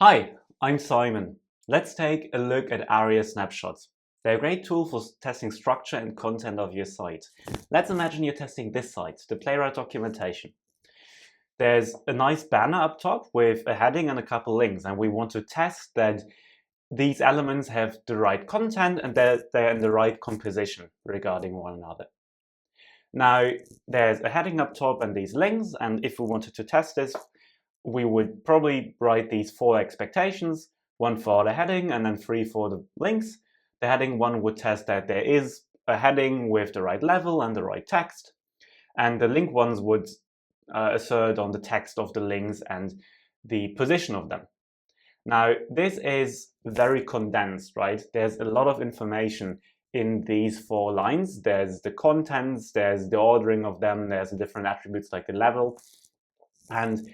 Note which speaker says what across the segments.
Speaker 1: Hi, I'm Simon. Let's take a look at ARIA Snapshots. They're a great tool for testing structure and content of your site. Let's imagine you're testing this site, the Playwright documentation. There's a nice banner up top with a heading and a couple links, and we want to test that these elements have the right content and they're in the right composition regarding one another. Now, there's a heading up top and these links, and if we wanted to test this, we would probably write these 4 expectations, 1 for the heading and then 3 for the links. The heading one would test that there is a heading with the right level and the right text, and the link ones would assert on the text of the links and the position of them. Now, this is very condensed, right? There's a lot of information in these 4 lines. There's the contents, there's the ordering of them, there's the different attributes like the level, and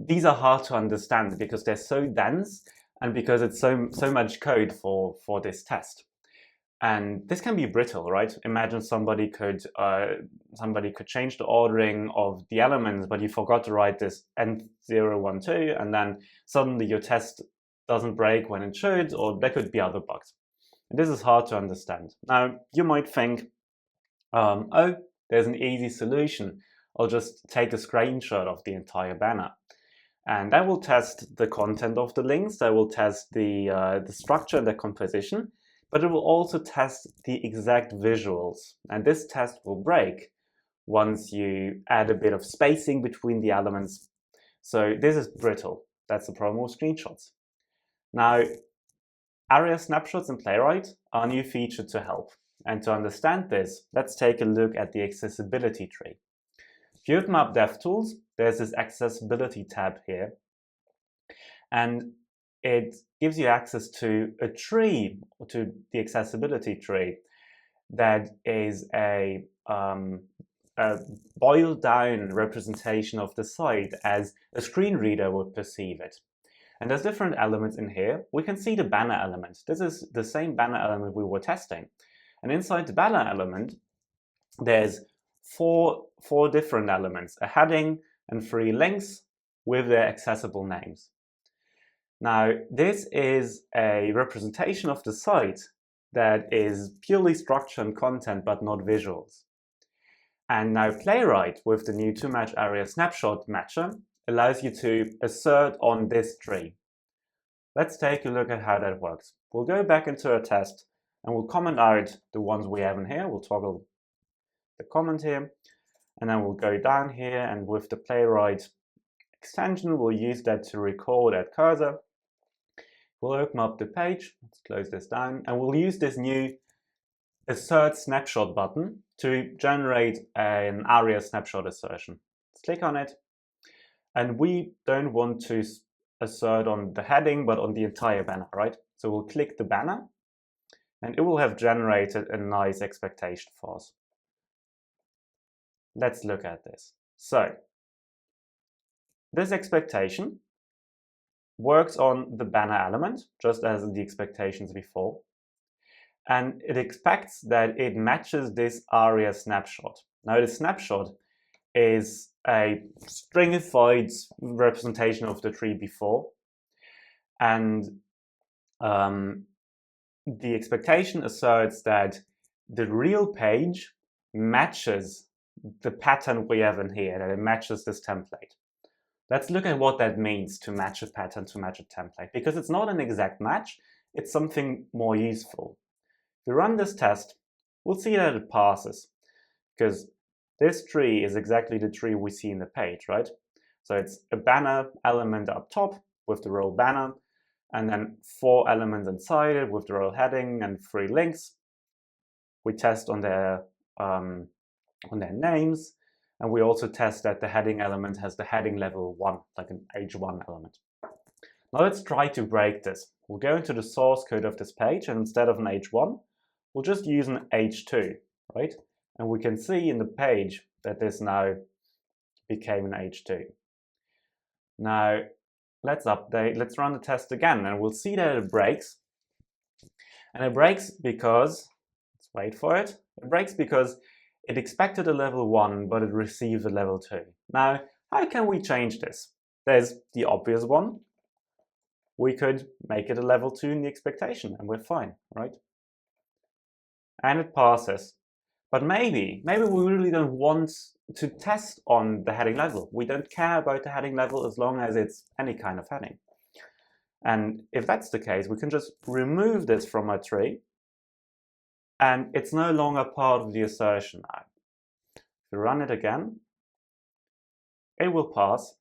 Speaker 1: these are hard to understand because they're so dense and because it's so much code for this test. And this can be brittle, right? Imagine somebody could change the ordering of the elements, but you forgot to write this N012, and then suddenly your test doesn't break when it should, or there could be other bugs. And this is hard to understand. Now, you might think, oh, there's an easy solution. I'll just take a screenshot of the entire banner. And that will test the content of the links, that will test the structure and the composition, but it will also test the exact visuals. And this test will break once you add a bit of spacing between the elements. So this is brittle. That's the problem with screenshots. Now, ARIA Snapshots in Playwright are a new feature to help. And to understand this, let's take a look at the accessibility tree. If you open up DevTools, there's this accessibility tab here, and it gives you access to a tree, to the accessibility tree, that is a boiled down representation of the site as a screen reader would perceive it. And there's different elements in here. We can see the banner element. This is the same banner element we were testing. And inside the banner element, there's four different elements, a heading and 3 links with their accessible names. Now, this is a representation of the site that is purely structure and content, but not visuals. And now Playwright, with the new to-match ARIA Snapshot matcher, allows you to assert on this tree. Let's take a look at how that works. We'll go back into a test and we'll comment out the ones we have in here. We'll toggle the comment here, and then we'll go down here, and with the Playwright extension, we'll use that to record that cursor. We'll open up the page, let's close this down, and we'll use this new Assert Snapshot button to generate an ARIA Snapshot assertion. Let's click on it, and we don't want to assert on the heading, but on the entire banner, right? So we'll click the banner, and it will have generated a nice expectation for us. Let's look at this. So, this expectation works on the banner element, just as the expectations before. And it expects that it matches this ARIA snapshot. Now, the snapshot is a stringified representation of the tree before. And the expectation asserts that the real page matches the pattern we have in here, that it matches this template. Let's look at what that means to match a pattern to match a template, because it's not an exact match, it's something more useful. If we run this test, we'll see that it passes, because this tree is exactly the tree we see in the page, right? So it's a banner element up top with the role banner, and then 4 elements inside it with the role heading and 3 links. We test on their names, and we also test that the heading element has the heading level 1, like an H1 element. Now let's try to break this. We'll go into the source code of this page, and instead of an H1, we'll just use an H2, right? And we can see in the page that this now became an H2. Now let's run the test again, and we'll see that it breaks. And it breaks because, let's wait for it, it breaks because it expected a level 1, but it received a level 2. Now, how can we change this? There's the obvious one. we could make it a level 2 in the expectation and we're fine, right? And it passes. But maybe we really don't want to test on the heading level. We don't care about the heading level as long as it's any kind of heading. And if that's the case, we can just remove this from our tree, and it's no longer part of the assertion now. If we run it again, it will pass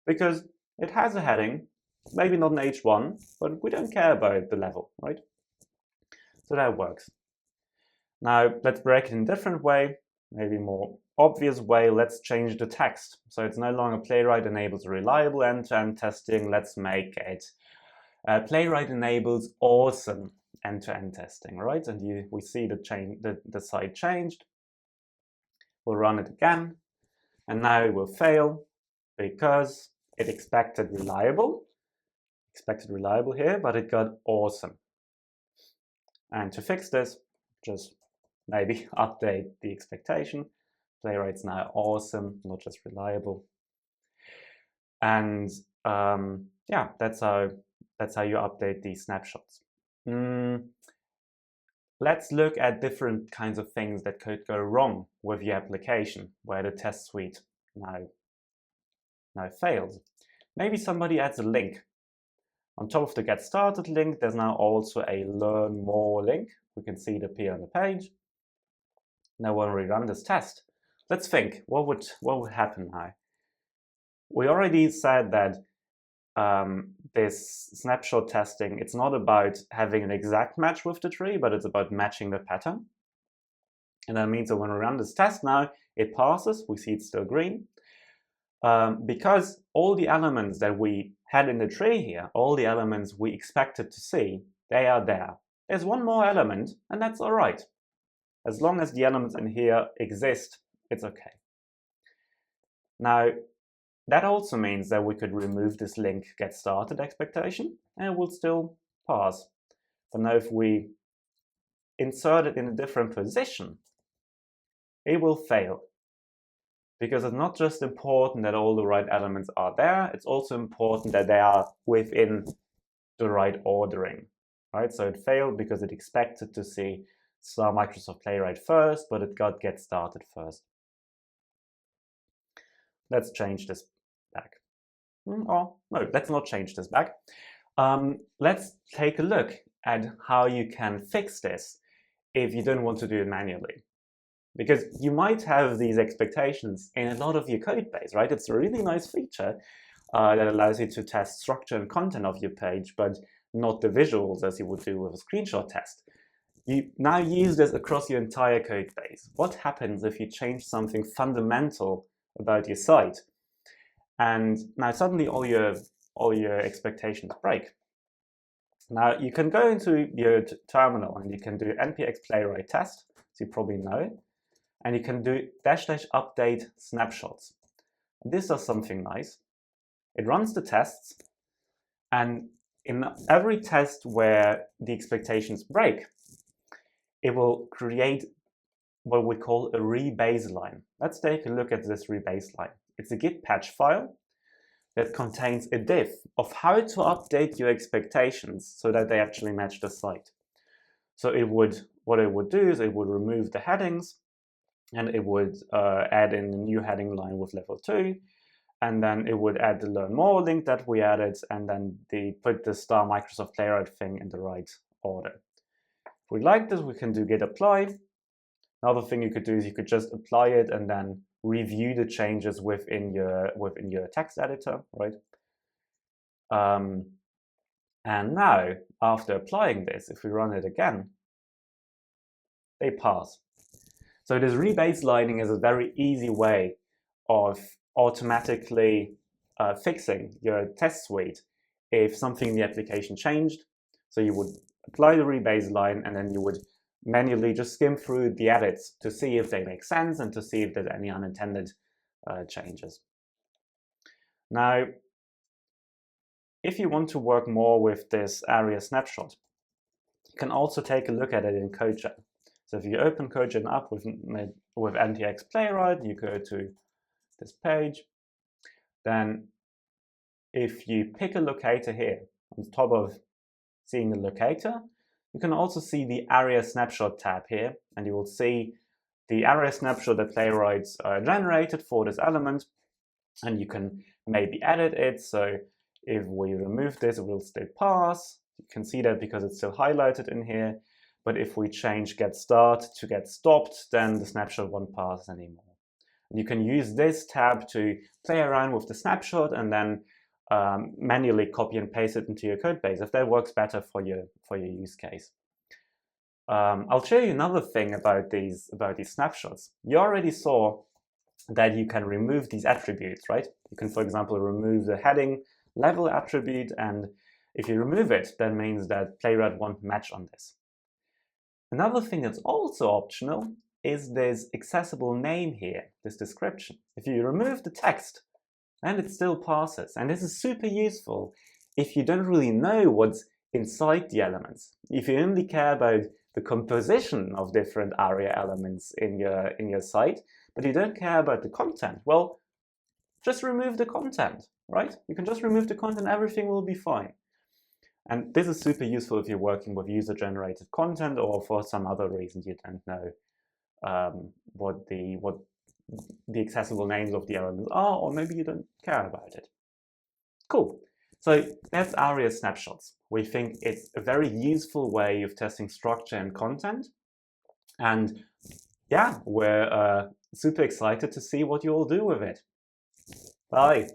Speaker 1: because it has a heading, maybe not an H1, but we don't care about the level, right? So that works. Now let's break it in a different way, maybe more obvious way. Let's change the text. So it's no longer Playwright enables reliable end-to-end testing. Let's make it Playwright enables awesome end-to-end testing, right? And we see the site changed. We'll run it again, and now it will fail because it expected reliable here, but it got awesome. And to fix this, just maybe update the expectation. Playwright's now awesome, not just reliable. And yeah, that's how you update these snapshots. Let's look at different kinds of things that could go wrong with your application where the test suite now fails. Maybe somebody adds a link. On top of the Get Started link, there's now also a Learn More link. We can see it appear on the page. Now when we run this test, let's think, what would happen now? We already said that this snapshot testing, it's not about having an exact match with the tree, but it's about matching the pattern. And that means that when we run this test now, it passes, we see it's still green. Because all the elements that we had in the tree here, all the elements we expected to see, they are there. There's one more element, and that's all right. As long as the elements in here exist, it's okay. Now, that also means that we could remove this link Get Started expectation, and it will still pass. But now if we insert it in a different position, it will fail. Because it's not just important that all the right elements are there, it's also important that they are within the right ordering, right? So it failed because it expected to see Star Microsoft Playwright first, but it got Get Started first. Let's change this back. Oh, no, let's not change this back. Let's take a look at how you can fix this if you don't want to do it manually. Because you might have these expectations in a lot of your code base, right? It's a really nice feature that allows you to test structure and content of your page, but not the visuals as you would do with a screenshot test. You now use this across your entire code base. What happens if you change something fundamental about your site? And now suddenly all your expectations break. Now you can go into your terminal and you can do npx playwright test, as you probably know, and you can do --update snapshots. This does something nice. It runs the tests, and in every test where the expectations break, it will create what we call a rebaseline. Let's take a look at this rebaseline. It's a Git patch file that contains a diff of how to update your expectations so that they actually match the site. So what it would do is it would remove the headings, and it would add in a new heading line with level 2, and then it would add the Learn More link that we added, and then put the Star Microsoft Playwright thing in the right order. If we like this, we can do git apply. Another thing you could do is you could just apply it and then review the changes within your text editor, right? And now, after applying this, if we run it again, they pass. So this rebaselining is a very easy way of automatically fixing your test suite if something in the application changed. So you would apply the rebaseline, and then you would manually just skim through the edits to see if they make sense and to see if there's any unintended changes. Now, if you want to work more with this ARIA snapshot, you can also take a look at it in CodeGen. So if you open CodeGen up with NTX Playwright, you go to this page. Then if you pick a locator here, on top of seeing the locator, you can also see the ARIA Snapshot tab here, and you will see the ARIA Snapshot that Playwright generated for this element, and you can maybe edit it. So if we remove this, it will still pass. You can see that because it's still highlighted in here. But if we change get start to get stopped, then the snapshot won't pass anymore. And you can use this tab to play around with the snapshot and then manually copy and paste it into your code base if that works better for your use case. I'll show you another thing about these snapshots. You already saw that you can remove these attributes, right? You can, for example, remove the heading level attribute, and if you remove it, that means that Playwright won't match on this. Another thing that's also optional is this accessible name here, this description. If you remove the text, then it still passes. And this is super useful if you don't really know what's inside the elements. If you only care about the composition of different ARIA elements in your site, but you don't care about the content, well, just remove the content, right? You can just remove the content, everything will be fine. And this is super useful if you're working with user-generated content or for some other reason you don't know what the accessible names of the elements are, or maybe you don't care about it. Cool. So that's ARIA Snapshots. We think it's a very useful way of testing structure and content. And yeah, we're super excited to see what you all do with it. Bye.